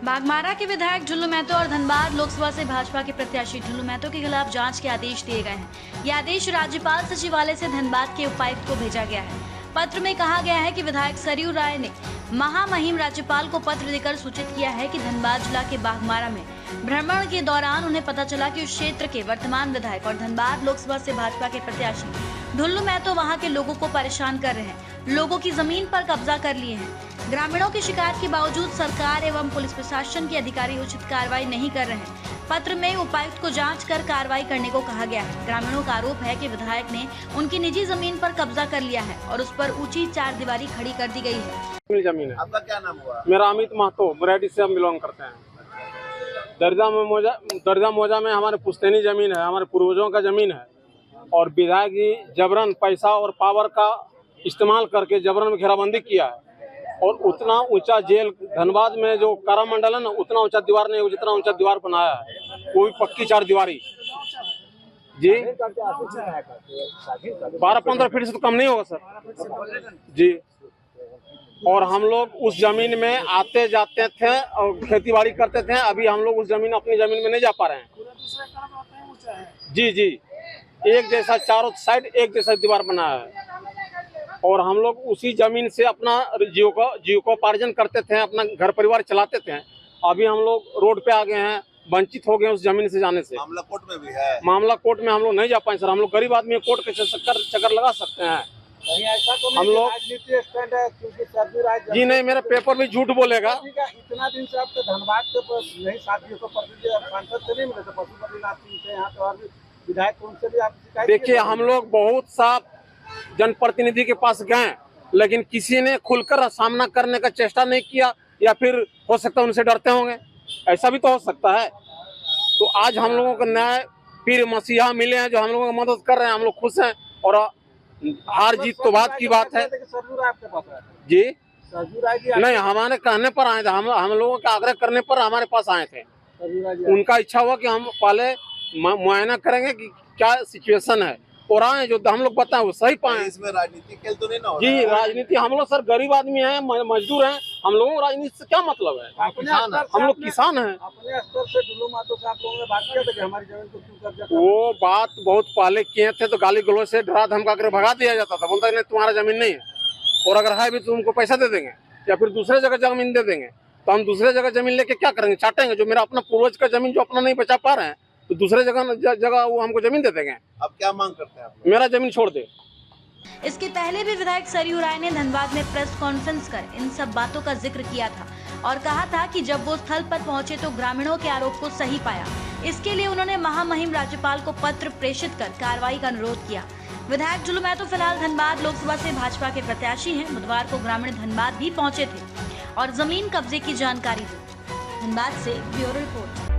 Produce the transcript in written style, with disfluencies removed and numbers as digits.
बाघमारा के विधायक ढुल्लू महतो और धनबाद लोकसभा से भाजपा के प्रत्याशी ढुल्लू महतो के खिलाफ जांच के आदेश दिए गए हैं। यह आदेश राज्यपाल सचिवालय से धनबाद के उपायुक्त को भेजा गया है। पत्र में कहा गया है कि विधायक सरयू राय ने महामहिम राज्यपाल को पत्र देकर सूचित किया है कि धनबाद जिला के बाघमारा में भ्रमण के दौरान उन्हें पता चला कि उस क्षेत्र के वर्तमान विधायक और धनबाद लोकसभा से भाजपा के प्रत्याशी ढुल्लू महतो वहां के लोगों को परेशान कर रहे हैं, लोगों की जमीन पर कब्जा कर लिए हैं। ग्रामीणों की शिकायत के बावजूद सरकार एवं पुलिस प्रशासन के अधिकारी उचित कार्रवाई नहीं कर रहे हैं। पत्र में उपायुक्त को जांच कर कार्रवाई करने को कहा गया है। ग्रामीणों का आरोप है कि विधायक ने उनकी निजी जमीन पर कब्जा कर लिया है और उस पर ऊंची चारदीवारी खड़ी कर दी गई है। जमीन है। आपका क्या नाम हुआ? मेरा अमित महतो, मुरैडी से हम बिलोंग करते हैं। दर्जा मौजा में हमारे पुश्तैनी जमीन है, हमारे पूर्वजों का जमीन है और विधायक जी जबरन पैसा और पावर का इस्तेमाल करके जबरन घेराबंदी किया है और उतना ऊंचा जेल धनबाद में जो कारा मंडल है ना, उतना ऊंचा दीवार नहीं, जितना ऊंचा दीवार बनाया है वो भी पक्की चारदीवारी जी। 12-15 फीट से तो कम नहीं होगा सर जी। और हम लोग उस जमीन में आते जाते थे और खेतीबाड़ी करते थे। अभी हम लोग उस जमीन अपनी जमीन में नहीं जा पा रहे हैं जी जी। एक जैसा चारों साइड एक जैसा दीवार बनाया है और हम लोग उसी जमीन से अपना जीविकोपार्जन करते थे, अपना घर परिवार चलाते थे। अभी हम लोग रोड पे आ गए हैं, वंचित हो गए उस जमीन से जाने से। मामला कोर्ट में भी है। मामला कोर्ट में हम लोग नहीं जा पाए सर। हम लोग गरीब आदमी कोर्ट के चक्कर लगा सकते हैं ऐसा तो हम लोग राजनीति स्टैंड है, क्योंकि सरयू राय जी नहीं, मेरे पेपर भी झूठ बोलेगा। इतना दिन से आप तो धनबाद के नहीं साथियों को सांसद से नहीं मिले थे, पशुपतिनाथ सिंह से यहाँ तो और विधायक उनसे भी आप शिकायत। देखिए हम लोग बहुत सा जनप्रतिनिधि के पास गए लेकिन किसी ने खुलकर सामना करने का चेष्टा नहीं किया, या फिर हो सकता है उनसे डरते होंगे, ऐसा भी तो हो सकता है। तो आज हम लोगों को न्याय फिर मसीहा मिले हैं जो हम लोगों को मदद कर रहे हैं। हम लोग खुश हैं और हार जीत तो बात की बात है जी। नहीं, हमारे कहने पर आए थे, हम लोगों के आग्रह करने पर हमारे पास आए थे। उनका इच्छा हुआ कि हम पहले मुआयना करेंगे कि क्या सिचुएशन है और आए जो हम लोग बताएं वो सही पाए। इसमें राजनीति खेल तो नहीं ना हो जी? राजनीति, हम लोग सर गरीब आदमी हैं, मजदूर हैं, हम लोगों को राजनीति से क्या मतलब है? हम लोग किसान हैं। अपने स्तर से ढुल्लू महतो से आप लोगों ने बात किया था कि हमारी जमीन को क्यों कब्जा? वो बात बहुत पहले किए थे तो गाली गलौज से डरा धमका कर भगा दिया जाता था। बोलता नहीं तुम्हारा जमीन नहीं है और अगर है भी तो तुमको पैसा दे देंगे या फिर दूसरे जगह जमीन दे देंगे। तो हम दूसरे जगह जमीन लेके क्या करेंगे? चाटेंगे? जो मेरा अपना पूर्वज का जमीन जो अपना नहीं बचा पा रहे हैं तो दूसरे जगह वो हमको जमीन दे देंगे। अब क्या मांग करते हैं आप? मेरा जमीन छोड़ दे। इसके पहले भी विधायक सरयू राय ने धनबाद में प्रेस कॉन्फ्रेंस कर इन सब बातों का जिक्र किया था और कहा था कि जब वो स्थल पर पहुंचे तो ग्रामीणों के आरोप को सही पाया। इसके लिए उन्होंने महामहिम राज्यपाल को पत्र प्रेषित कर कार्रवाई का अनुरोध किया। विधायक ढुल्लू महतो फिलहाल धनबाद लोकसभा से भाजपा के प्रत्याशी हैं। बुधवार को ग्रामीण धनबाद भी पहुंचे थे और जमीन कब्जे की जानकारी दी। धनबाद से ब्यूरो रिपोर्ट।